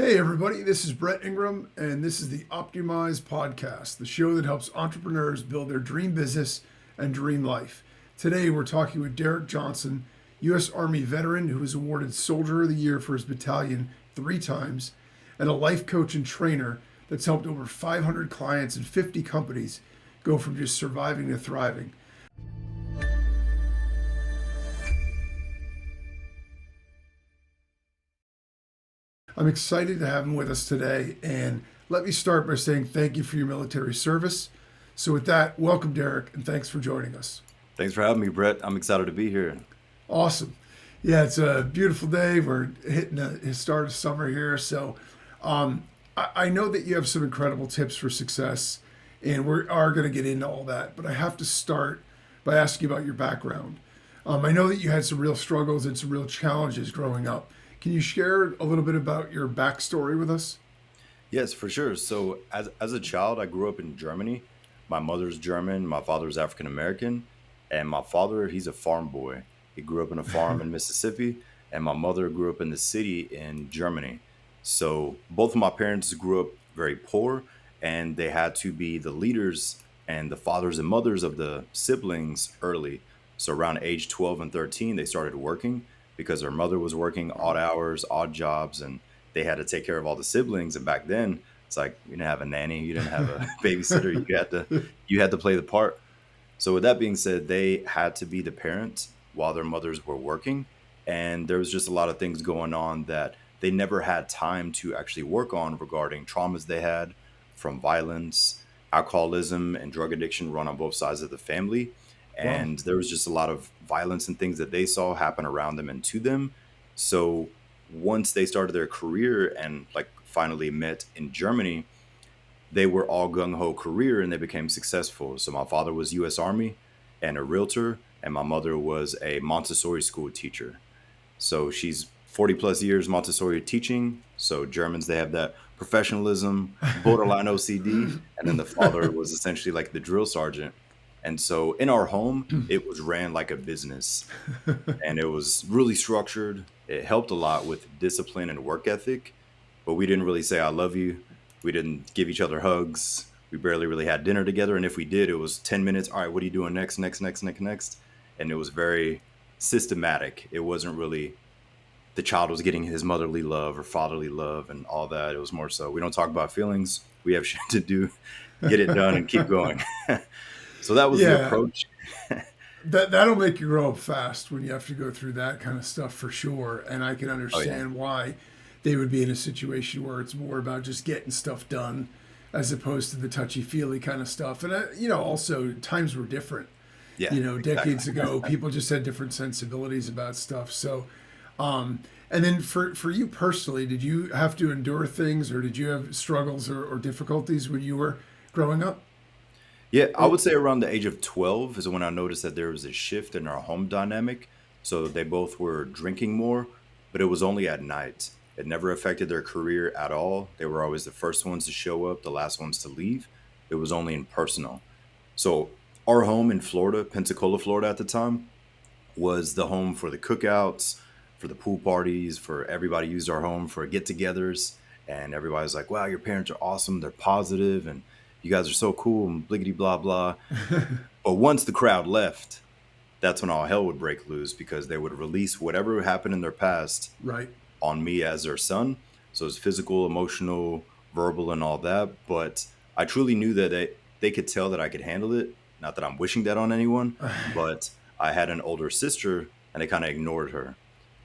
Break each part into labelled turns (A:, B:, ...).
A: Hey, everybody, this is Brett Ingram, and this is the optYOUmize podcast, the show that helps entrepreneurs build their dream business and dream life. Today, we're talking with Derick Johnson, U.S. Army veteran who was awarded Soldier of the Year for his battalion 3 times, and a life coach and trainer that's helped over 500 clients and 50 companies go from just surviving to thriving. I'm excited to have him with us today, and let me start by saying thank you for your military service. So, with that, welcome, Derick, and thanks for joining us.
B: Thanks for having me, Brett. I'm excited to be here.
A: Awesome. Yeah, it's a beautiful day. We're hitting the start of summer here. So, I know that you have some incredible tips for success, and we are going to get into all that. But I have to start by asking you about your background. I know that you had some real struggles and some real challenges growing up. Can you share a little bit about your backstory with us?
B: Yes, for sure. So, as a child, I grew up in Germany. My mother's German, my father's African American, and my father, he's a farm boy. He grew up in a farm in Mississippi, and my mother grew up in the city in Germany. So, both of my parents grew up very poor, and they had to be the leaders and the fathers and mothers of the siblings early. So, around age 12 and 13, they started working because their mother was working odd hours, odd jobs, and they had to take care of all the siblings. And back then, it's like you didn't have a nanny, you didn't have a babysitter. You had to play the part. So with that being said, they had to be the parents while their mothers were working, and there was just a lot of things going on that they never had time to actually work on regarding traumas they had from violence, alcoholism, and drug addiction run on both sides of the family.
A: Wow.
B: And there was just a lot of violence and things that they saw happen around them and to them. So once they started their career and like finally met in Germany, they were all gung ho career and they became successful. So my father was U.S. Army and a realtor, and my mother was a Montessori school teacher. So she's 40 plus years Montessori teaching. So Germans, they have that professionalism, borderline OCD. And then the father was essentially like the drill sergeant. And so in our home, it was ran like a business and it was really structured. It helped a lot with discipline and work ethic, but we didn't really say, I love you. We didn't give each other hugs. We barely really had dinner together. And if we did, it was 10 minutes. All right, what are you doing next, next, next, next, next? And it was very systematic. It wasn't really the child was getting his motherly love or fatherly love and all that. It was more so we don't talk about feelings. We have shit to do, get it done and keep going. So that was the
A: Yeah,
B: approach.
A: that'll make you grow up fast when you have to go through that kind of stuff for sure. And I can
B: Oh yeah.
A: understand why they would be in a situation where it's more about just getting stuff done as opposed to the touchy feely kind of stuff. And also times were different.
B: Yeah, exactly.
A: Decades ago, people just had different sensibilities about stuff. So, and then for you personally, did you have to endure things, or did you have struggles or difficulties when you were growing up?
B: Yeah, I would say around the age of 12 is when I noticed that there was a shift in our home dynamic. So they both were drinking more, but it was only at night. It never affected their career at all. They were always the first ones to show up, the last ones to leave. It was only in personal. So our home in Florida, Pensacola, Florida at the time, was the home for the cookouts, for the pool parties, for everybody used our home for get-togethers, and everybody's like, "Wow, your parents are awesome. They're positive, and you guys are so cool." And bliggity blah blah. But once the crowd left, that's when all hell would break loose because they would release whatever happened in their past
A: Right.
B: on me as their son. So it's physical, emotional, verbal, and all that. But I truly knew that they could tell that I could handle it. Not that I'm wishing that on anyone, but I had an older sister and they kind of ignored her.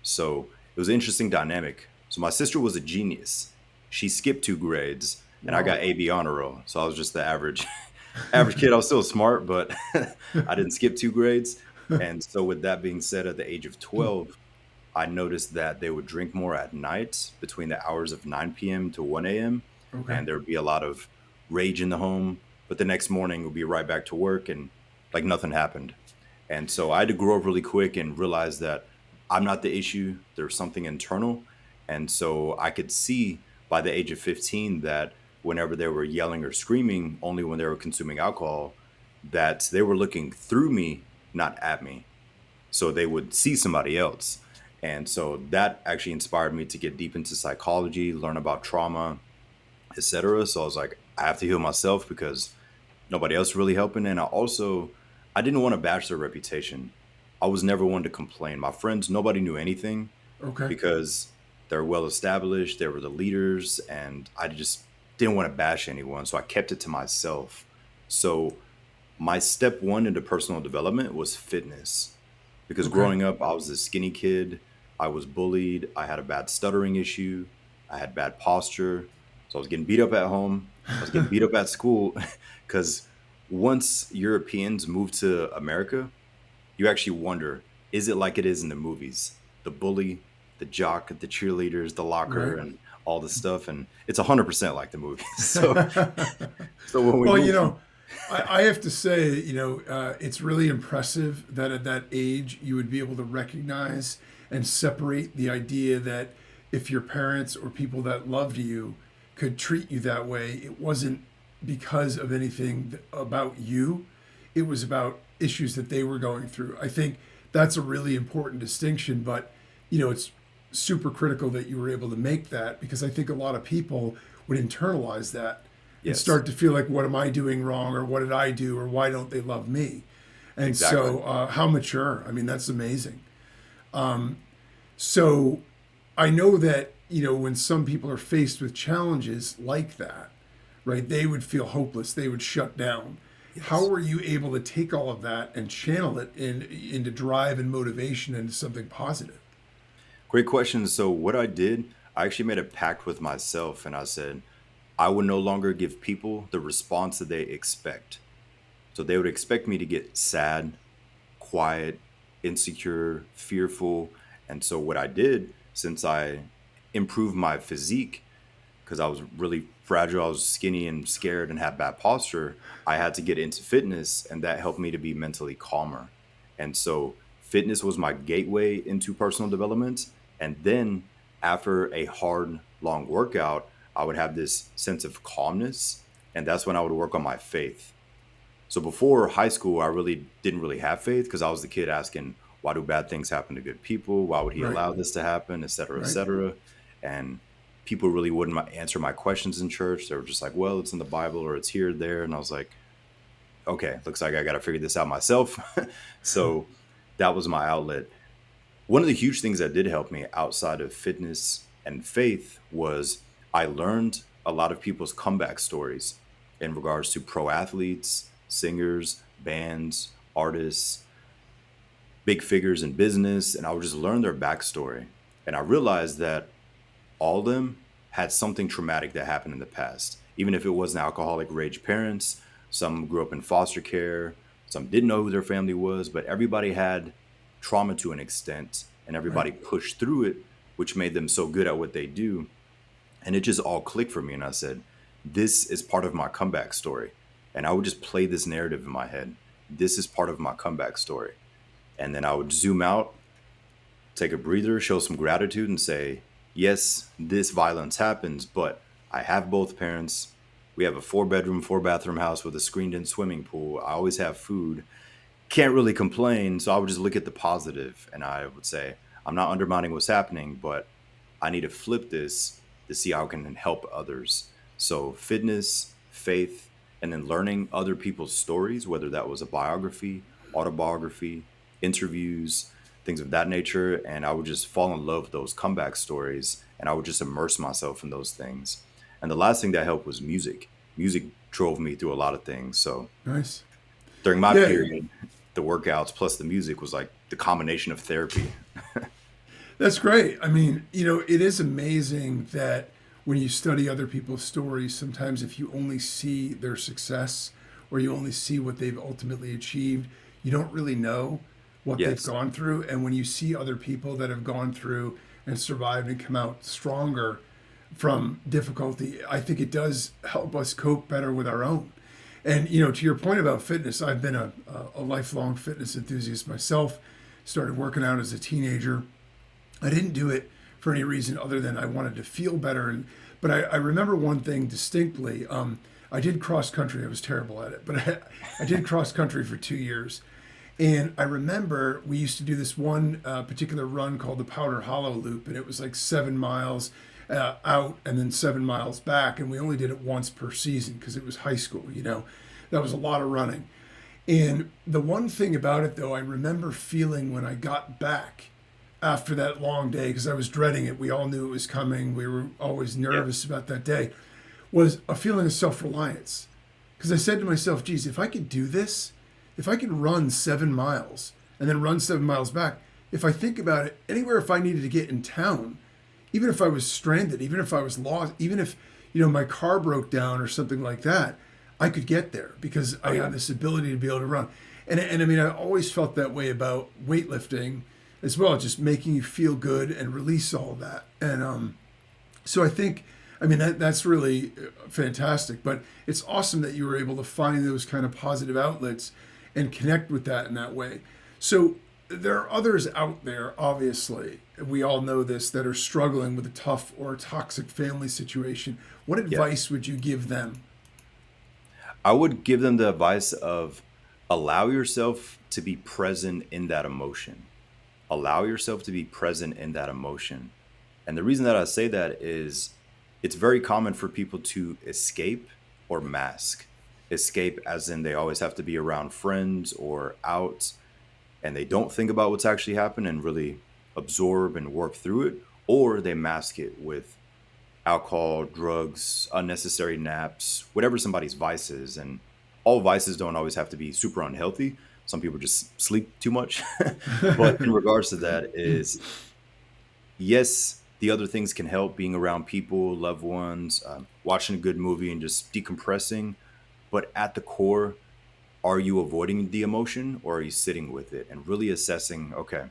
B: So it was an interesting dynamic. So my sister was a genius. She skipped 2 grades and I got
A: Wow.
B: AB honor roll. So I was just the average average kid. I was still smart, but I didn't skip 2 grades. And so with that being said, at the age of 12, I noticed that they would drink more at night between the hours of 9 p.m. to 1 a.m.
A: Okay.
B: And there would be a lot of rage in the home. But the next morning, we'd be right back to work and like nothing happened. And so I had to grow up really quick and realize that I'm not the issue. There's something internal. And so I could see by the age of 15 that whenever they were yelling or screaming, only when they were consuming alcohol, that they were looking through me, not at me. So they would see somebody else. And so that actually inspired me to get deep into psychology, learn about trauma, etc. So I was like, I have to heal myself because nobody else really helping. And I didn't want to bash their reputation. I was never one to complain. My friends, nobody knew anything
A: Okay.
B: because they're well established. They were the leaders, and I just didn't want to bash anyone. So I kept it to myself. So my step one into personal development was fitness, because
A: Okay.
B: growing up, I was a skinny kid. I was bullied. I had a bad stuttering issue. I had bad posture. So I was getting beat up at home. I was getting beat up at school because once Europeans moved to America, you actually wonder, is it like it is in the movies? The bully, the jock, the cheerleaders, the locker,
A: Right.
B: and all this stuff. And it's 100% like the movies. So when we
A: Well,
B: moved from,
A: I have to say, it's really impressive that at that age you would be able to recognize and separate the idea that if your parents or people that loved you could treat you that way, it wasn't because of anything about you. It was about issues that they were going through. I think that's a really important distinction, but it's super critical that you were able to make that, because I think a lot of people would internalize that and
B: yes,
A: start to feel like, what am I doing wrong, or what did I do, or why don't they love me? And
B: exactly.
A: so, how mature. I mean, that's amazing. So I know that, when some people are faced with challenges like that, right, they would feel hopeless, they would shut down. How
B: Yes.
A: were you able to take all of that and channel it into drive and motivation into something positive?
B: Great question. So what I did, I actually made a pact with myself, and I said, I would no longer give people the response that they expect. So they would expect me to get sad, quiet, insecure, fearful. And so what I did, since I improved my physique, because I was really fragile, I was skinny and scared and had bad posture, I had to get into fitness, and that helped me to be mentally calmer. And so fitness was my gateway into personal development. And then after a hard, long workout, I would have this sense of calmness. And that's when I would work on my faith. So before high school, I really didn't really have faith, because I was the kid asking, why do bad things happen to good people? Why would he
A: Right,
B: allow this to happen, et cetera, et
A: right.
B: cetera? And people really wouldn't answer my questions in church. They were just like, well, it's in the Bible, or it's here, there. And I was like, okay, looks like I got to figure this out myself. So that was my outlet. One of the huge things that did help me outside of fitness and faith was I learned a lot of people's comeback stories in regards to pro athletes, singers, bands, artists, big figures in business, and I would just learn their backstory. And I realized that all of them had something traumatic that happened in the past. Even if it wasn't alcoholic rage parents, some grew up in foster care, some didn't know who their family was, but everybody had trauma to an extent, and
A: Right.
B: everybody pushed through it, which made them so good at what they do. And it just all clicked for me. And I said, this is part of my comeback story. And I would just play this narrative in my head. This is part of my comeback story. And then I would zoom out, take a breather, show some gratitude, and say, yes, this violence happens, but I have both parents. We have a 4 bedroom, 4 bathroom house with a screened in swimming pool. I always have food. Can't really complain. So I would just look at the positive, and I would say, I'm not undermining what's happening, but I need to flip this to see how I can help others. So fitness, faith, and then learning other people's stories, whether that was a biography, autobiography, interviews, things of that nature. And I would just fall in love with those comeback stories, and I would just immerse myself in those things. And the last thing that helped was music. Music drove me through a lot of things. So
A: Nice.
B: during my
A: Yeah,
B: period, the workouts plus the music was like the combination of therapy.
A: that's great. I mean, it is amazing that when you study other people's stories, sometimes if you only see their success, or you only see what they've ultimately achieved, you don't really know what they've
B: Yes.
A: gone through. And when you see other people that have gone through and survived and come out stronger from difficulty, I think it does help us cope better with our own. And to your point about fitness, I've been a lifelong fitness enthusiast myself. Started working out as a teenager. I didn't do it for any reason other than I wanted to feel better. But I remember one thing distinctly. I did cross country. I was terrible at it, but I did cross country for 2 years. And I remember we used to do this one particular run called the Powder Hollow Loop, and it was like 7 miles out and then 7 miles back. And we only did it once per season because it was high school, you know. That was a lot of running. And the one thing about it, though, I remember feeling when I got back after that long day, because I was dreading it. We all knew it was coming. We were always nervous about that day, was a feeling of self-reliance. Because I said to myself, geez, if I could do this, if I could run 7 miles and then run 7 miles back, if I think about it, anywhere if I needed to get in town, even if I was stranded, even if I was lost, even if, you know, my car broke down or something like that, I could get there because I had this ability to be able to run. And I mean, I always felt that way about weightlifting as well, just making you feel good and release all of that. And so I think, I mean, that's really fantastic, but it's awesome that you were able to find those kind of positive outlets and connect with that in that way. So there are others out there, obviously, we all know this, that are struggling with a tough or toxic family situation. What advice would you give them?
B: I would give them the advice of allow yourself to be present in that emotion. Allow yourself to be present in that emotion. And the reason that I say that is it's very common for people to escape or mask. Escape as in they always have to be around friends or out and they don't think about what's actually happened and really absorb and work through it, or they mask it with alcohol, drugs, unnecessary naps, whatever somebody's vice is. And all vices don't always have to be super unhealthy. Some people just sleep too much. But in regards to that is, yes, the other things can help being around people, loved ones, watching a good movie and just decompressing. But at the core, are you avoiding the emotion or are you sitting with it and really assessing, okay,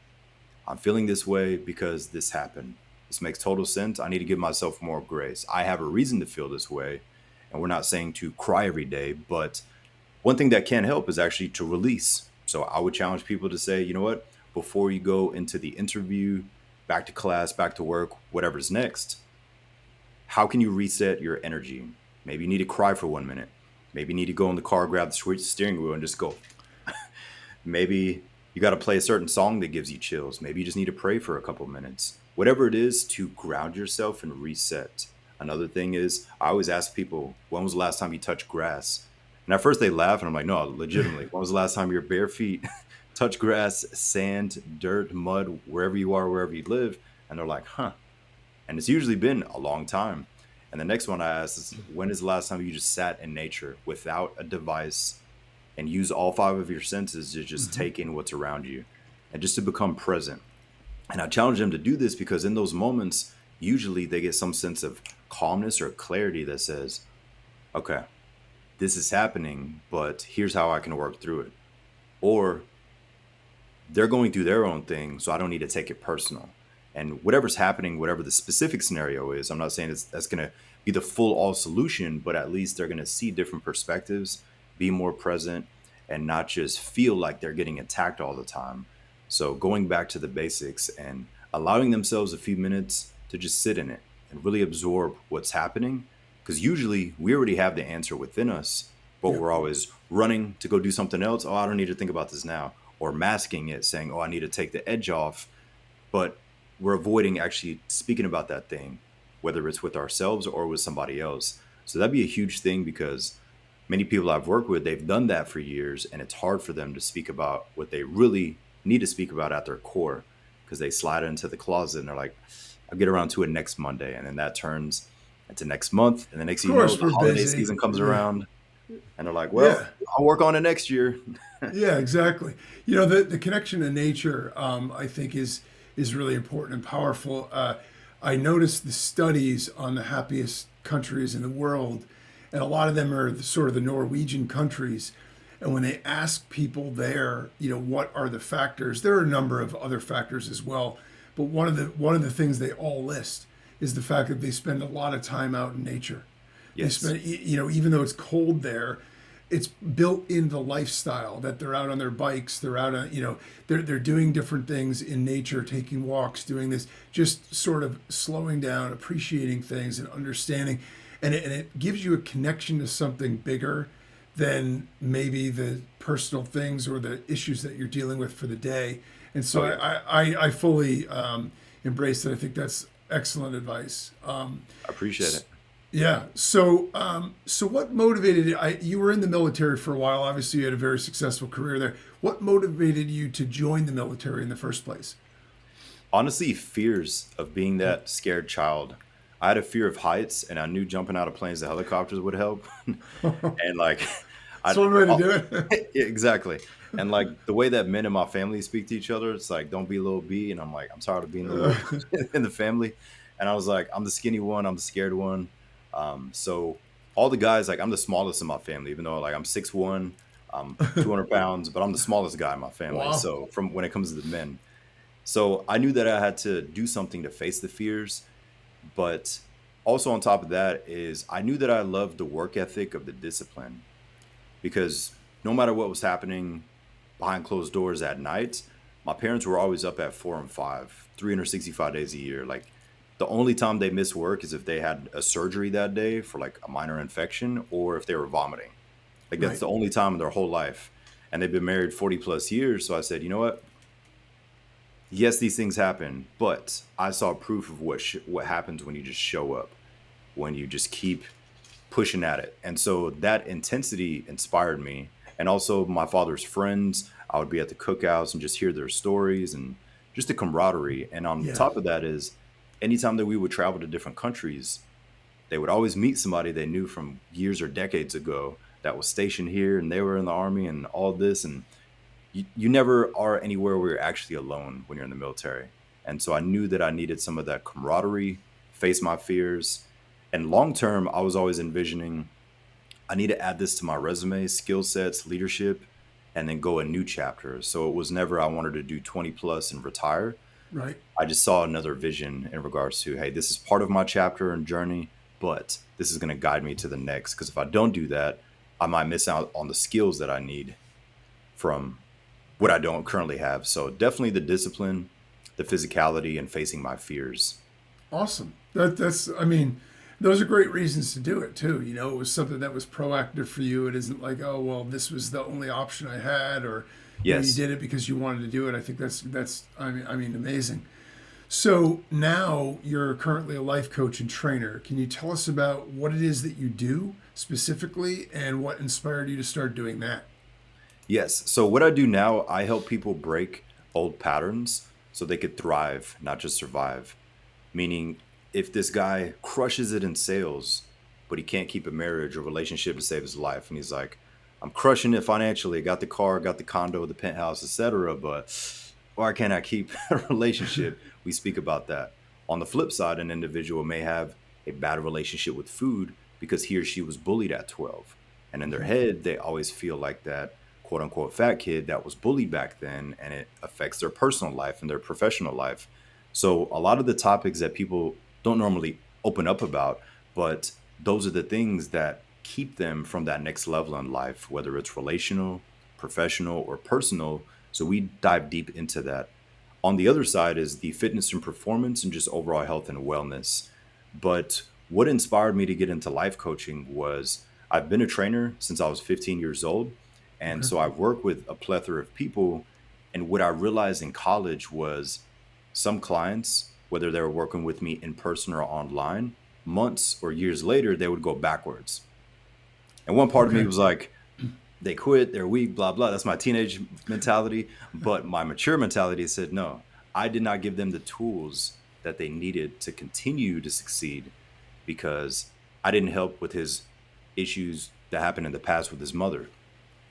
B: I'm feeling this way because this happened. This makes total sense. I need to give myself more grace. I have a reason to feel this way. And we're not saying to cry every day, but one thing that can help is actually to release. So I would challenge people to say, you know what, before you go into the interview, back to class, back to work, whatever's next, how can you reset your energy? Maybe you need to cry for 1 minute. Maybe you need to go in the car, grab the steering wheel and just go. Maybe you got to play a certain song that gives you chills. Maybe you just need to pray for a couple minutes. Whatever it is to ground yourself and reset. Another thing is I always ask people, when was the last time you touched grass? And at first they laugh and I'm like, no, legitimately, when was the last time your bare feet touched grass, sand, dirt, mud, wherever you are, wherever you live? And they're like, huh. And it's usually been a long time. And the next one I ask is, when is the last time you just sat in nature without a device and use all five of your senses to just take in what's around you and just to become present? And I challenge them to do this because in those moments, usually they get some sense of calmness or clarity that says, okay, this is happening, but here's how I can work through it. Or they're going through their own thing, so I don't need to take it personal. And whatever's happening, whatever the specific scenario is, I'm not saying that's going to be the full all solution, but at least they're going to see different perspectives, be more present, and not just feel like they're getting attacked all the time. So going back to the basics and allowing themselves a few minutes to just sit in it and really absorb what's happening. Because usually we already have the answer within us, but we're always running to go do something else. Oh, I don't need to think about this now. Or masking it, saying, oh, I need to take the edge off. But we're avoiding actually speaking about that thing, whether it's with ourselves or with somebody else. So that'd be a huge thing because many people I've worked with, they've done that for years, and it's hard for them to speak about what they really need to speak about at their core because they slide into the closet and they're like, I'll get around to it next Monday. And then that turns into next month. And the next thing you know, the holiday season comes around and they're like, well, I'll work on it next year.
A: Yeah, exactly. You know, the connection to nature, I think is really important and powerful. I noticed the studies on the happiest countries in the world, and a lot of them are sort of the Norwegian countries. And when they ask people there, you know, what are the factors? There are a number of other factors as well, but one of the things they all list is the fact that they spend a lot of time out in nature.
B: Yes.
A: They spend, you know, even though it's cold there, it's built in the lifestyle that they're out on their bikes, they're out on, you know, they're doing different things in nature, taking walks, doing this, just sort of slowing down, appreciating things and understanding. And it gives you a connection to something bigger than maybe the personal things or the issues that you're dealing with for the day. And so
B: Oh yeah,
A: I fully embrace that. I think that's excellent advice.
B: I appreciate it.
A: Yeah. So what motivated you were in the military for a while. Obviously, you had a very successful career there. What motivated you to join the military in the first place?
B: Honestly, fears of being that scared child. I had a fear of heights, and I knew jumping out of planes and helicopters would help. And like,
A: It's
B: I
A: one way to
B: oh,
A: do it.
B: yeah, exactly. And like the way that men in my family speak to each other, it's like, "Don't be little B," and I'm like, I'm tired of being the little in the family. And I was like, I'm the skinny one, I'm the scared one. So all the guys, like, I'm the smallest in my family, even though like I'm 6'1", I'm 200 pounds, but I'm the smallest guy in my family.
A: Wow.
B: So from when it comes to the men, so I knew that I had to do something to face the fears, but also on top of that is I knew that I loved the work ethic of the discipline because no matter what was happening behind closed doors at night, my parents were always up at 4 and 5, 365 days a year. Like the only time they miss work is if they had a surgery that day for like a minor infection or if they were vomiting. Like that's
A: Right.
B: the only time in their whole life. And they've been married 40 plus years. So I said, you know what? Yes, these things happen, but I saw proof of what happens when you just show up, when you just keep pushing at it. And so that intensity inspired me. And also my father's friends, I would be at the cookouts and just hear their stories and just the camaraderie. And on
A: Yeah.
B: top of that is anytime that we would travel to different countries, they would always meet somebody they knew from years or decades ago that was stationed here and they were in the army and all this. And you never are anywhere where you're actually alone when you're in the military. And so I knew that I needed some of that camaraderie, face my fears. And long term, I was always envisioning I need to add this to my resume, skill sets, leadership, and then go a new chapter. So it was never I wanted to do 20 plus and retire.
A: Right.
B: I just saw another vision in regards to, hey, this is part of my chapter and journey, but this is going to guide me to the next. Because if I don't do that, I might miss out on the skills that I need from what I don't currently have. So definitely the discipline, the physicality, and facing my fears.
A: Awesome. That's, I mean, those are great reasons to do it too. You know, it was something that was proactive for you. It isn't like, oh, well, this was the only option I had, or, you know, you
B: Yes.
A: did it because you wanted to do it. I think that's, I mean, amazing. So now you're currently a life coach and trainer. Can you tell us about what it is that you do specifically and what inspired you to start doing that?
B: Yes. So what I do now, I help people break old patterns so they could thrive, not just survive. Meaning, if this guy crushes it in sales, but he can't keep a marriage or relationship to save his life, and he's like, I'm crushing it financially, got the car, got the condo, the penthouse, etc., but why can't I keep a relationship? We speak about that. On the flip side, an individual may have a bad relationship with food because he or she was bullied at 12. And in their head, they always feel like that quote unquote fat kid that was bullied back then, and it affects their personal life and their professional life. So, a lot of the topics that people don't normally open up about, but those are the things that keep them from that next level in life, whether it's relational, professional, or personal. So, we dive deep into that. On the other side is the fitness and performance and just overall health and wellness. But what inspired me to get into life coaching was I've been a trainer since I was 15 years old. And
A: Okay.
B: so I've worked with a plethora of people. And what I realized in college was some clients, whether they were working with me in person or online, months or years later, they would go backwards. And one part of me
A: Okay.
B: was like, they quit, they're weak, blah, blah. That's my teenage mentality. But my mature mentality said, no, I did not give them the tools that they needed to continue to succeed because I didn't help with his issues that happened in the past with his mother,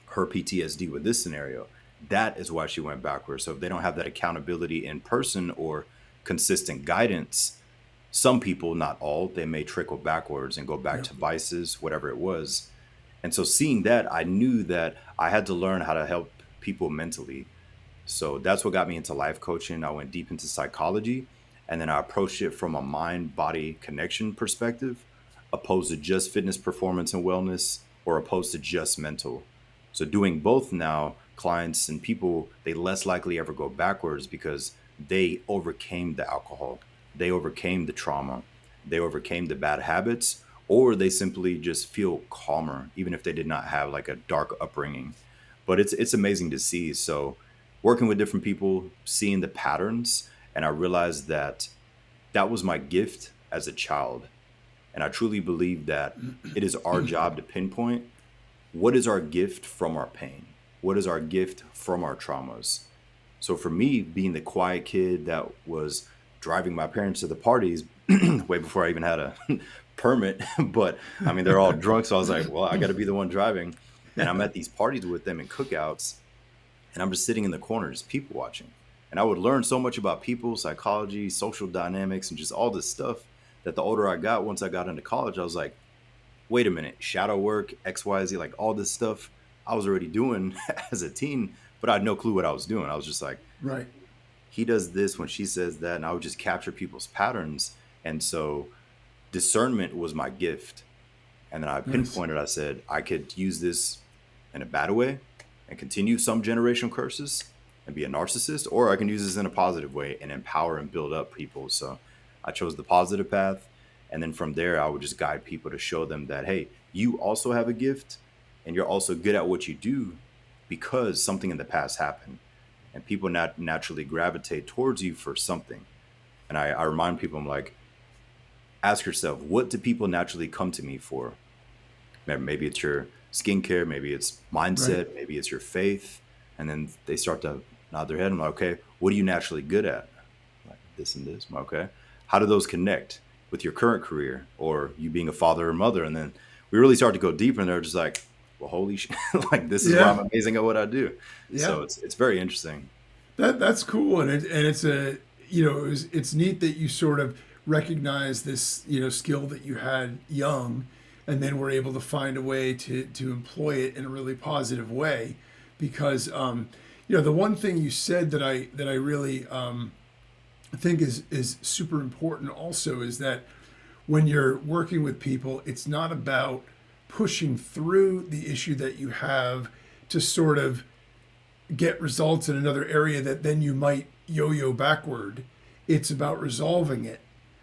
B: her PTSD with this scenario. That is why she went backwards. So if they don't have that accountability in person or consistent guidance, some people, not all, they may trickle backwards and go back
A: Yeah.
B: to vices, whatever it was. And so seeing that, I knew that I had to learn how to help people mentally. So that's what got me into life coaching. I went deep into psychology and then I approached it from a mind body connection perspective, opposed to just fitness, performance, and wellness, or opposed to just mental. So doing both now, clients and people, they less likely ever go backwards because they overcame the alcohol, they overcame the trauma, they overcame the bad habits, or they simply just feel calmer, even if they did not have like a dark upbringing. But it's amazing to see. So working with different people, seeing the patterns, and I realized that that was my gift as a child. And I truly believe that it is our job to pinpoint what is our gift from our pain? What is our gift from our traumas? So for me, being the quiet kid that was driving my parents to the parties way before I even had a permit, but I mean, they're all drunk. So I was like, well, I got to be the one driving. And I'm at these parties with them and cookouts, and I'm just sitting in the corner, just people watching. And I would learn so much about people, psychology, social dynamics, and just all this stuff that the older I got, once I got into college, I was like, wait a minute, shadow work, XYZ, like all this stuff I was already doing as a teen, but I had no clue what I was doing. I was just like,
A: Right.
B: he does this when she says that, and I would just capture people's patterns. And so discernment was my gift. And then I
A: Nice.
B: pinpointed, I said, I could use this in a bad way and continue some generational curses and be a narcissist, or I can use this in a positive way and empower and build up people. So I chose the positive path. And then from there, I would just guide people to show them that, hey, you also have a gift and you're also good at what you do because something in the past happened. And people naturally gravitate towards you for something. And I remind people, I'm like, ask yourself, what do people naturally come to me for? Maybe it's your skincare, maybe it's
A: Right.
B: mindset, maybe it's your faith. And then they start to nod their head. I'm like, okay, what are you naturally good at? Like this and this. I'm like, okay. How do those connect with your current career or you being a father or mother? And then we really start to go deeper and they're just like, well, holy shit, like this is why
A: Yeah.
B: I'm amazing at what I do.
A: Yeah.
B: So it's very interesting.
A: That's cool, and it's a it's neat that you sort of recognize this skill that you had young, and then were able to find a way to employ it in a really positive way, because the one thing you said that I really think is super important also is that when you're working with people, it's not about pushing through the issue that you have to sort of get results in another area that then you might yo-yo backward. It's about resolving it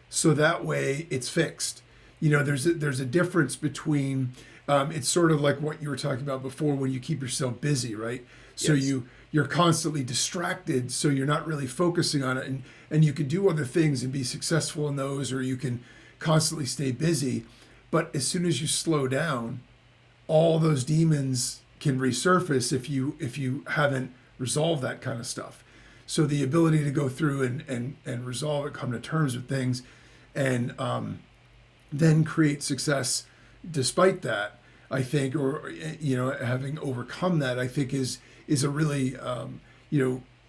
A: so that way it's fixed. There's a difference between it's sort of like what you were talking about before when you keep yourself busy, right? So
B: Yes.
A: you're constantly distracted, so you're not really focusing on it, and you can do other things and be successful in those, or you can constantly stay busy. But as soon as you slow down, all those demons can resurface if you haven't resolved that kind of stuff. So the ability to go through and resolve it, come to terms with things, and then create success despite that, I think, or having overcome that, I think is a really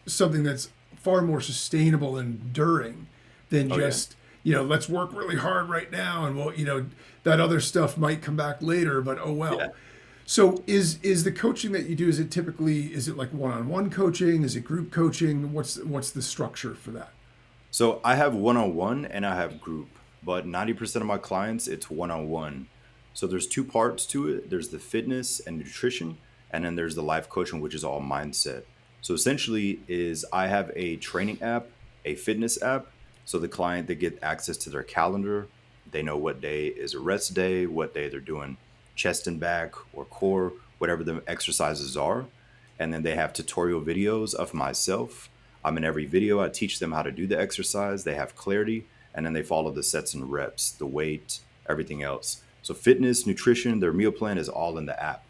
A: something that's far more sustainable and enduring than
B: Oh, yeah.
A: just let's work really hard right now, and that other stuff might come back later, but oh
B: Yeah.
A: well. So is the coaching that you do, is it like one-on-one coaching? Is it group coaching? What's the structure for that?
B: So I have one on one and I have group, but 90% of my clients, it's one on one. So there's two parts to it, there's the fitness and nutrition, and then there's the life coaching, which is all mindset. So essentially, is I have a training app, a fitness app. So the client, they get access to their calendar. They know what day is a rest day, what day they're doing chest and back or core, whatever the exercises are. And then they have tutorial videos of myself. I'm in every video. I teach them how to do the exercise. They have clarity, and then they follow the sets and reps, the weight, everything else. So fitness, nutrition, their meal plan is all in the app.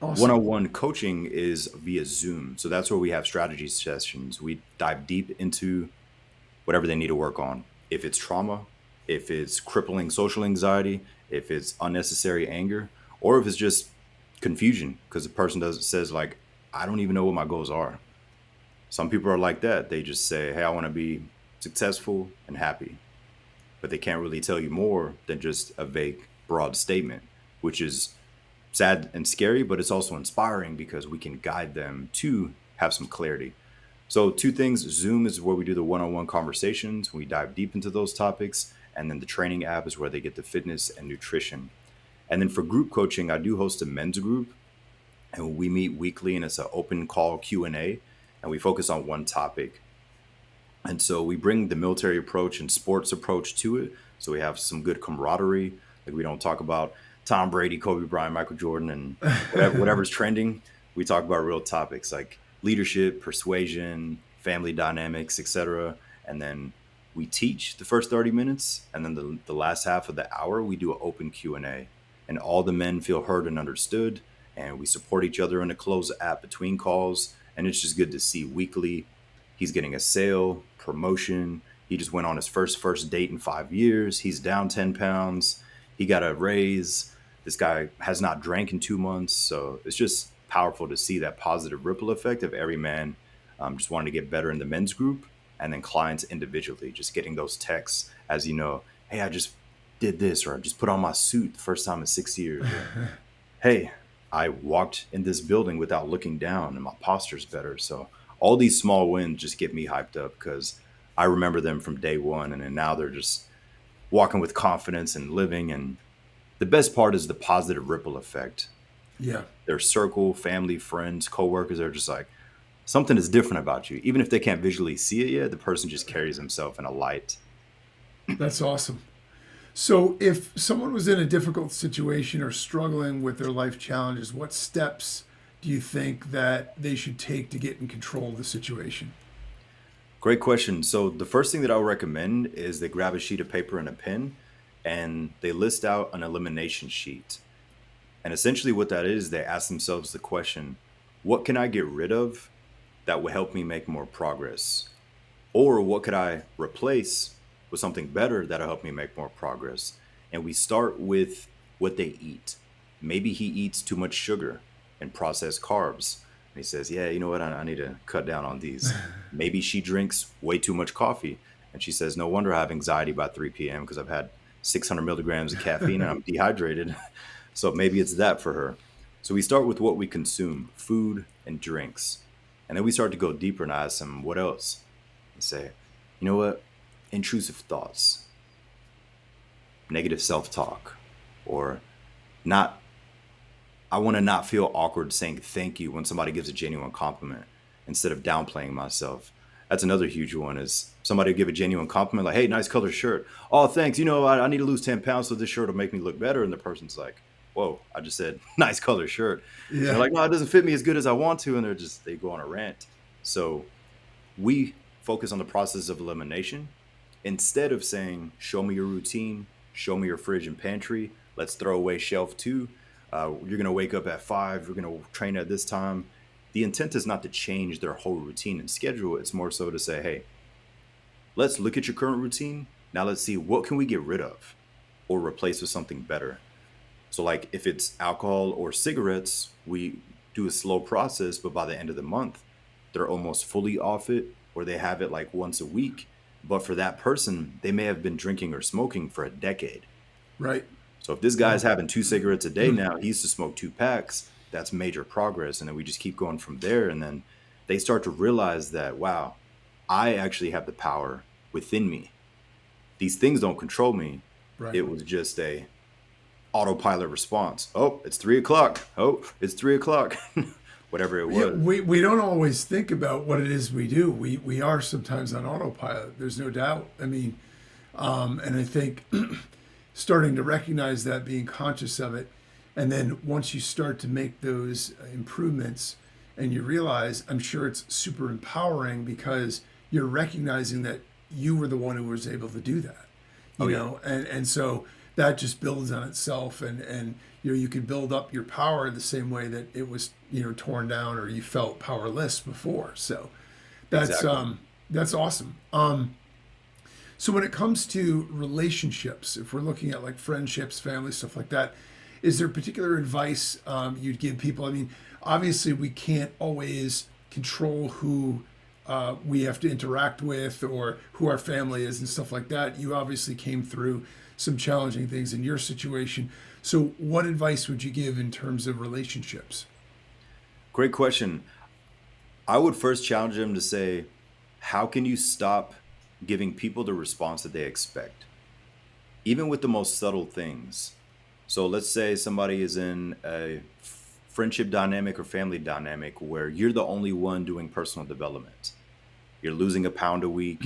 A: Awesome.
B: One-on-one coaching is via Zoom. So that's where we have strategy sessions. We dive deep into whatever they need to work on. If it's trauma, if it's crippling social anxiety, if it's unnecessary anger, or if it's just confusion because the person does says like, I don't even know what my goals are. Some people are like that. They just say, hey, I want to be successful and happy, but they can't really tell you more than just a vague, broad statement, which is sad and scary, but it's also inspiring because we can guide them to have some clarity. So, two things: Zoom is where we do the one on one conversations, we dive deep into those topics. And then the training app is where they get the fitness and nutrition. And then for group coaching, I do host a men's group and we meet weekly and it's an open call Q&A and we focus on one topic. And so we bring the military approach and sports approach to it. So we have some good camaraderie, Like we don't talk about Tom Brady, Kobe Bryant, Michael Jordan, and whatever's trending. We talk about real topics like leadership, persuasion, family dynamics, etc. And then we teach the first 30 minutes, and then the last half of the hour we do an open Q&A, and all the men feel heard and understood, and we support each other in a closed app between calls, and it's just good to see weekly. He's getting a sale, promotion. He just went on his first date in 5 years. He's down 10 pounds. He got a raise. This guy has not drank in 2 months. So it's just powerful to see that positive ripple effect of every man just wanting to get better in the men's group, and then clients individually just getting those texts as you know, hey, I just did this, or I just put on my suit the first time in 6 years. Or, hey, I walked in this building without looking down and my posture's better. So all these small wins just get me hyped up because I remember them from day one, and then now they're just walking with confidence and living. And the best part is the positive ripple effect.
A: Yeah.
B: Their circle, family, friends, coworkers are just like, something is different about you. Even if they can't visually see it yet, the person just carries himself in a light.
A: That's awesome. So, if someone was in a difficult situation or struggling with their life challenges, what steps do you think that they should take to get in control of the situation?
B: Great question. So the first thing that I would recommend is they grab a sheet of paper and a pen, and they list out an elimination sheet. And essentially what that is, they ask themselves the question, what can I get rid of that will help me make more progress? Or what could I replace with something better that'll help me make more progress? And we start with what they eat. Maybe he eats too much sugar and processed carbs. And he says, yeah, you know what? I need to cut down on these. Maybe she drinks way too much coffee. And she says, no wonder I have anxiety by 3 p.m. because I've had 600 milligrams of caffeine and I'm dehydrated. So maybe it's that for her. So we start with what we consume, food and drinks. And then we start to go deeper and ask them, what else? And say, you know what? Intrusive thoughts, negative self-talk, or not. I want to not feel awkward saying thank you when somebody gives a genuine compliment instead of downplaying myself. That's another huge one is somebody give a genuine compliment like, hey, nice color shirt. Oh, thanks. You know, I need to lose 10 pounds so this shirt will make me look better. And the person's like, whoa, I just said nice color shirt. And they're
A: Yeah.
B: like, no, it doesn't fit me as good as I want to. And they go on a rant. So we focus on the process of elimination instead of saying, show me your routine, show me your fridge and pantry. Let's throw away shelf two. You're going to wake up at 5. You're going to train at this time. The intent is not to change their whole routine and schedule. It's more so to say, hey, let's look at your current routine. Now let's see what can we get rid of or replace with something better. So like if it's alcohol or cigarettes, we do a slow process, but by the end of the month, they're almost fully off it, or they have it like once a week. But for that person, they may have been drinking or smoking for a decade.
A: Right.
B: So if this guy's having 2 cigarettes a day now, he used to smoke 2 packs, that's major progress. And then we just keep going from there. And then they start to realize that, wow, I actually have the power within me. These things don't control me.
A: Right.
B: It was just a autopilot response. Oh, it's 3 o'clock. Oh, it's 3 o'clock. Whatever it
A: Yeah,
B: was.
A: we don't always think about what it is we do. We are sometimes on autopilot. There's no doubt. I mean, and I think starting to recognize that, being conscious of it, and then once you start to make those improvements, and you realize, I'm sure it's super empowering because you're recognizing that you were the one who was able to do that.
B: Oh,
A: You
B: yeah.
A: know, and so that just builds on itself, and you know you can build up your power the same way that it was torn down or you felt powerless before. So that's
B: Exactly.
A: that's awesome. So when it comes to relationships, if we're looking at like friendships, family, stuff like that, is there particular advice you'd give people? I mean, obviously we can't always control who we have to interact with or who our family is and stuff like that. You obviously came through some challenging things in your situation. So what advice would you give in terms of relationships?
B: Great question. I would first challenge them to say, how can you stop giving people the response that they expect, even with the most subtle things? So let's say somebody is in a friendship dynamic or family dynamic where you're the only one doing personal development. You're losing a pound a week.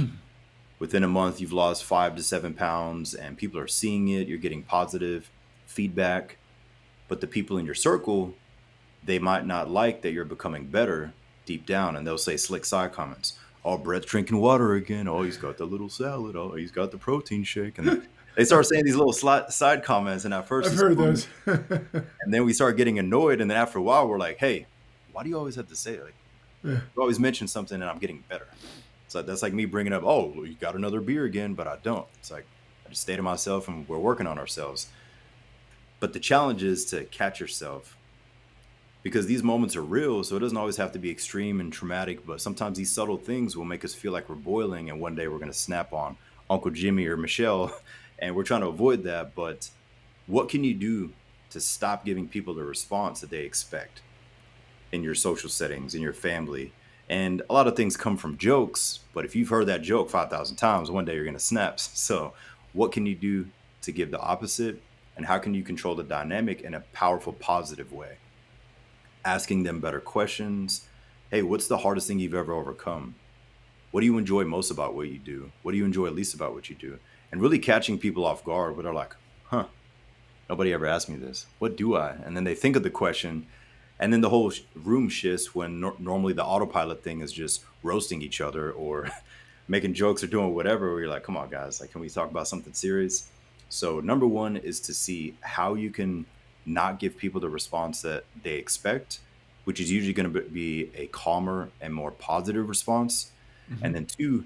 B: Within a month, you've lost 5 to 7 pounds and people are seeing it. You're getting positive feedback. But the people in your circle, they might not like that you're becoming better deep down. And they'll say slick side comments. Oh, Brett's drinking water again. Oh, he's got the little salad. Oh, he's got the protein shake. And they start saying these little side comments. And at first,
A: I've
B: it's
A: heard
B: fun.
A: those.
B: And then we start getting annoyed. And then after a while, we're like, hey, why do you always have to say it? Like,
A: Yeah.
B: you always mention something and I'm getting better. So that's like me bringing up, oh, well, you got another beer again, but I don't. It's like I just stay to myself and we're working on ourselves. But the challenge is to catch yourself because these moments are real. So it doesn't always have to be extreme and traumatic, but sometimes these subtle things will make us feel like we're boiling and one day we're going to snap on Uncle Jimmy or Michelle. And we're trying to avoid that. But what can you do to stop giving people the response that they expect in your social settings, in your family? And a lot of things come from jokes, but if you've heard that joke 5,000 times, one day you're going to snap. So, what can you do to give the opposite? And how can you control the dynamic in a powerful, positive way? Asking them better questions. Hey, what's the hardest thing you've ever overcome? What do you enjoy most about what you do? What do you enjoy least about what you do? And really catching people off guard where they're like, huh, nobody ever asked me this. What do I? And then they think of the question, and then the whole room shifts when normally the autopilot thing is just roasting each other or making jokes or doing whatever. Where you're like, come on, guys, like, can we talk about something serious? So, number one is to see how you can not give people the response that they expect, which is usually going to be a calmer and more positive response.
A: Mm-hmm.
B: And then two,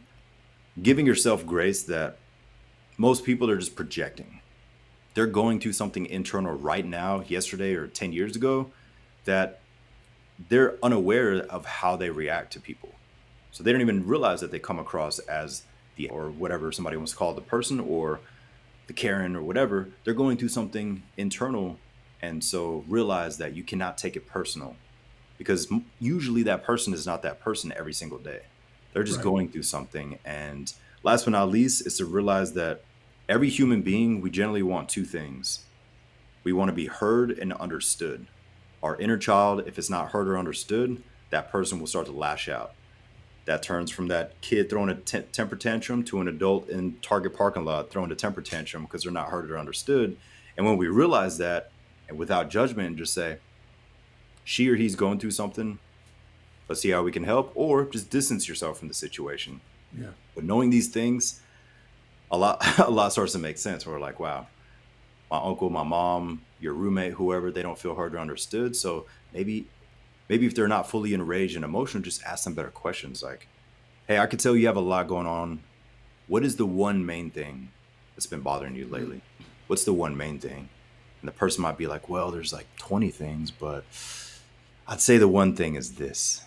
B: giving yourself grace that most people are just projecting. They're going through something internal right now, yesterday or 10 years ago, that they're unaware of how they react to people. So they don't even realize that they come across as the, or whatever somebody wants to call it, the person or the Karen or whatever. They're going through something internal. And so realize that you cannot take it personal because usually that person is not that person every single day. They're just
A: Right.
B: going through something. And last but not least is to realize that every human being, we generally want two things. We want to be heard and understood. Our inner child, if it's not heard or understood, that person will start to lash out. That turns from that kid throwing a temper tantrum to an adult in Target parking lot throwing a temper tantrum because they're not heard or understood. And when we realize that, and without judgment, just say, she or he's going through something, let's see how we can help, or just distance yourself from the situation.
A: Yeah.
B: But knowing these things, a lot starts to make sense. We're like, wow, my uncle, my mom, your roommate, whoever, they don't feel heard or understood. So maybe if they're not fully enraged and emotional, just ask them better questions. Like, hey, I could tell you have a lot going on. What is the one main thing that's been bothering you lately? What's the one main thing? And the person might be like, well, there's like 20 things, but I'd say the one thing is this.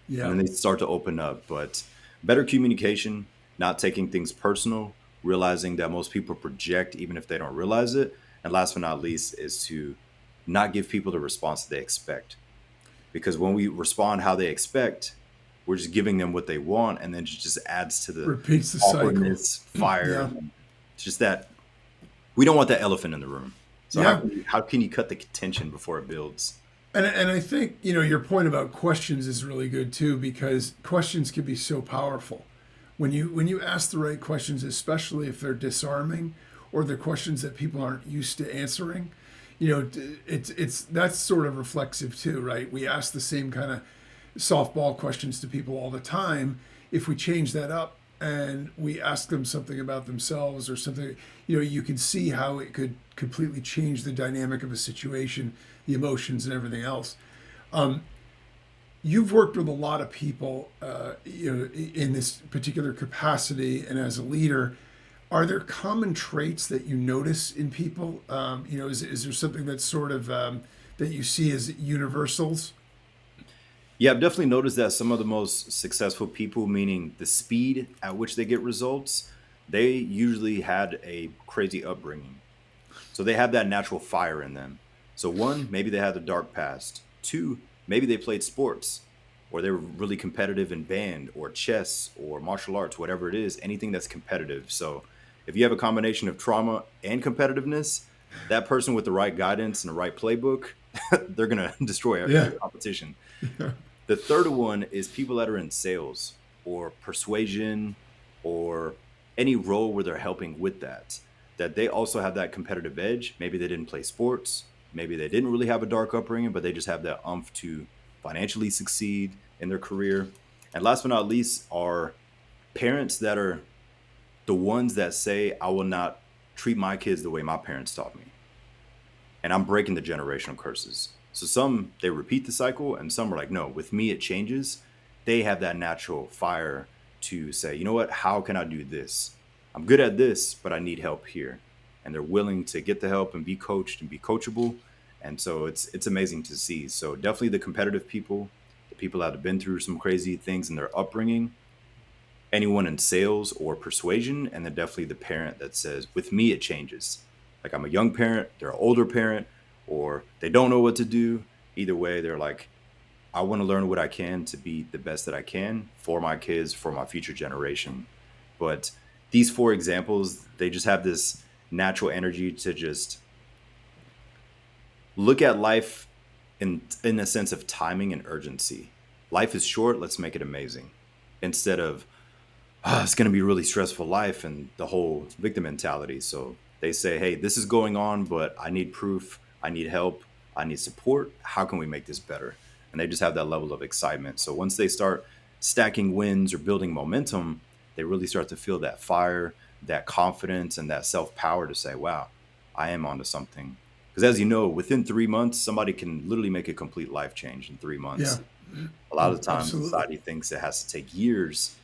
B: And
A: Yeah.
B: then they start to open up. But better communication, not taking things personal, realizing that most people project even if they don't realize it. And last but not least is to not give people the response that they expect. Because when we respond how they expect, we're just giving them what they want, and then it just adds to the
A: Repeats the cycle.
B: awkwardness, fire.
A: Yeah.
B: It's just that we don't want that elephant in the room. So
A: Yeah.
B: how can you cut the tension before it builds?
A: And I think, your point about questions is really good too, because questions can be so powerful. When you ask the right questions, especially if they're disarming or they're questions that people aren't used to answering, it's that's sort of reflexive too, right? We ask the same kind of softball questions to people all the time. If we change that up and we ask them something about themselves or something, you can see how it could completely change the dynamic of a situation, the emotions and everything else. You've worked with a lot of people, in this particular capacity and as a leader. Are there common traits that you notice in people? Is there something that's sort of that you see as universals?
B: Yeah, I've definitely noticed that some of the most successful people, meaning the speed at which they get results, they usually had a crazy upbringing. So they have that natural fire in them. So one, maybe they had a dark past. Two, maybe they played sports or they were really competitive in band or chess or martial arts, whatever it is, anything that's competitive. So if you have a combination of trauma and competitiveness, that person with the right guidance and the right playbook, they're going to destroy
A: Yeah.
B: a competition. The third one is people that are in sales or persuasion or any role where they're helping with that they also have that competitive edge. Maybe they didn't play sports. Maybe they didn't really have a dark upbringing, but they just have that umph to financially succeed in their career. And last but not least are parents that are the ones that say, I will not treat my kids the way my parents taught me. And I'm breaking the generational curses. So some, they repeat the cycle, and some are like, no, with me, it changes. They have that natural fire to say, you know what, how can I do this? I'm good at this, but I need help here. And they're willing to get the help and be coached and be coachable. And so it's amazing to see. So definitely the competitive people, the people that have been through some crazy things in their upbringing, anyone in sales or persuasion, and then definitely the parent that says, with me, it changes. Like I'm a young parent, they're an older parent, or they don't know what to do. Either way, they're like, I want to learn what I can to be the best that I can for my kids, for my future generation. But these four examples, they just have this natural energy to just look at life in a sense of timing and urgency. Life is short, let's make it amazing. Instead of, it's going to be a really stressful life and the whole victim mentality. So they say, hey, this is going on, but I need proof. I need help. I need support. How can we make this better? And they just have that level of excitement. So once they start stacking wins or building momentum, they really start to feel that fire, that confidence, and that self-power to say, wow, I am onto something. Because as you know, within 3 months, somebody can literally make a complete life change in 3 months.
A: Yeah,
B: A lot of the times
A: absolutely.
B: society thinks it has to take years,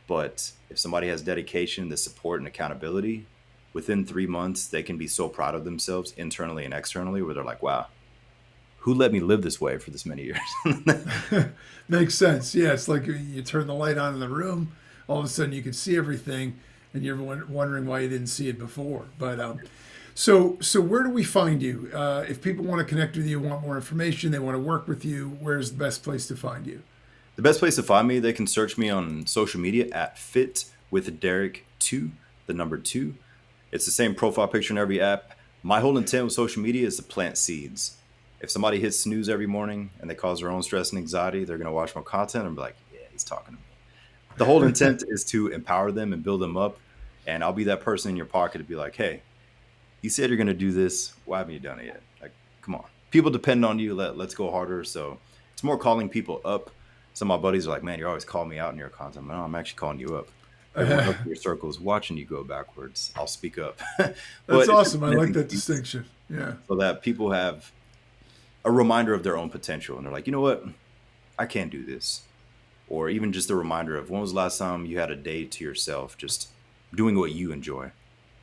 B: but if somebody has dedication, the support and accountability, within 3 months, they can be so proud of themselves internally and externally, where they're like, wow, who let me live this way for this many years?
A: Makes sense. Yeah, it's like you turn the light on in the room, all of a sudden you can see everything, and you're wondering why you didn't see it before. But so where do we find you? If people want to connect with you, want more information, they want to work with you, where's the best place to find you?
B: The best place to find me, they can search me on social media at Fit with Derek 2, the number 2. It's the same profile picture in every app. My whole intent with social media is to plant seeds. If somebody hits snooze every morning and they cause their own stress and anxiety, they're going to watch my content and be like, yeah, he's talking to me. The whole intent is to empower them and build them up. And I'll be that person in your pocket to be like, hey, you said you're going to do this. Why haven't you done it yet? Like, come on. People depend on you. Let's go harder. So it's more calling people up. Some of my buddies are like, man, you're always calling me out in your content. No, I'm actually calling you up. Everyone else in your circle is watching you go backwards. I'll speak up.
A: That's
B: But it's just
A: awesome. I like
B: planting
A: that
B: seeds
A: distinction. Yeah.
B: so that people have a reminder of their own potential. And they're like, you know what? I can't do this. Or even just a reminder of when was the last time you had a day to yourself, just doing what you enjoy,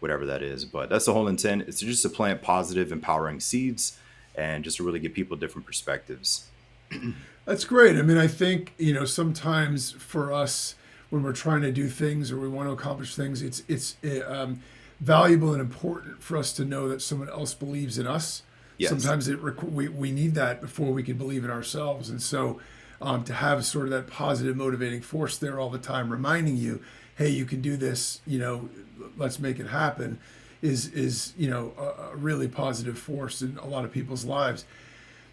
B: whatever that is. But that's the whole intent. It's just to plant positive, empowering seeds and just to really give people different perspectives.
A: That's great. I mean, I think, sometimes for us, when we're trying to do things or we want to accomplish things, it's valuable and important for us to know that someone else believes in us.
B: Yes.
A: Sometimes we need that before we can believe in ourselves. And so to have sort of that positive motivating force there all the time, reminding you, hey, you can do this, let's make it happen, is a really positive force in a lot of people's lives.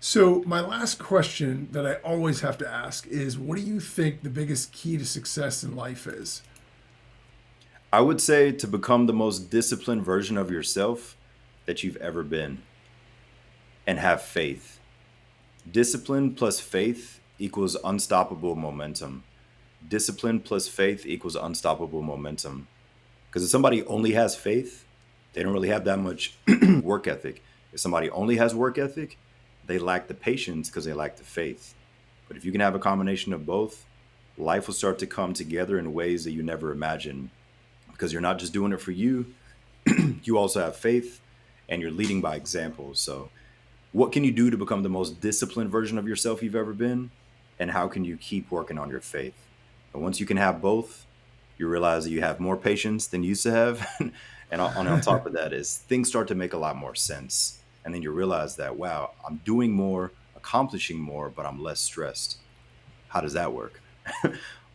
A: So, my last question that I always have to ask is, what do you think the biggest key to success in life is?
B: I would say to become the most disciplined version of yourself that you've ever been and have faith. Discipline plus faith equals unstoppable momentum. Discipline plus faith equals unstoppable momentum. Because if somebody only has faith, they don't really have that much work ethic. If somebody only has work ethic, they lack the patience because they lack the faith. But if you can have a combination of both, life will start to come together in ways that you never imagined because you're not just doing it for you, you also have faith and you're leading by example. So, what can you do to become the most disciplined version of yourself you've ever been? And how can you keep working on your faith? And once you can have both, you realize that you have more patience than you used to have. And on top of that is things start to make a lot more sense. And then you realize that, wow, I'm doing more, accomplishing more, but I'm less stressed. How does that work?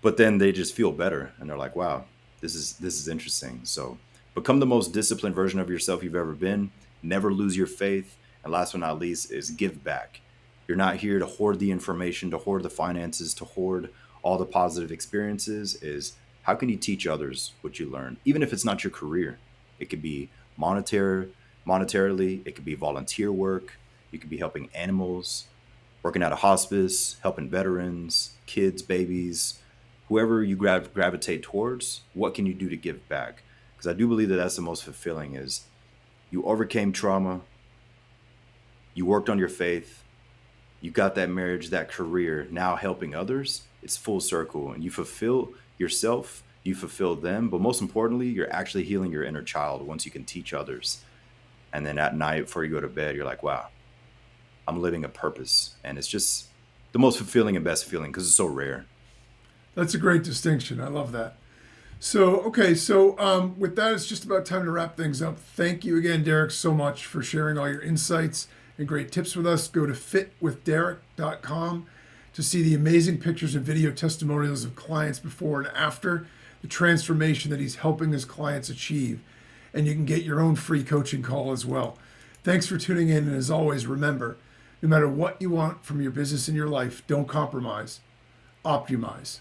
B: But then they just feel better and they're like, wow, this is interesting. So become the most disciplined version of yourself you've ever been. Never lose your faith. And last but not least is give back. You're not here to hoard the information, to hoard the finances, to hoard all the positive experiences. Is how can you teach others what you learned, even if it's not your career? It could be monetarily, it could be volunteer work, you could be helping animals, working at a hospice, helping veterans, kids, babies, whoever you gravitate towards. What can you do to give back? Because I do believe that that's the most fulfilling, is you overcame trauma, you worked on your faith, you got that marriage, that career, now helping others. It's full circle, and you fulfill yourself, you fulfill them, but most importantly, you're actually healing your inner child once you can teach others. And then at night before you go to bed, you're like, wow, I'm living a purpose. And it's just the most fulfilling and best feeling because it's so rare.
A: That's a great distinction. I love that. So, okay, so with that, it's just about time to wrap things up. Thank you again, Derick, so much for sharing all your insights and great tips with us. Go to fitwithderick.com to see the amazing pictures and video testimonials of clients before and after the transformation that he's helping his clients achieve. And you can get your own free coaching call as well. Thanks for tuning in. And as always, remember, no matter what you want from your business and your life, don't compromise. optYOUmize.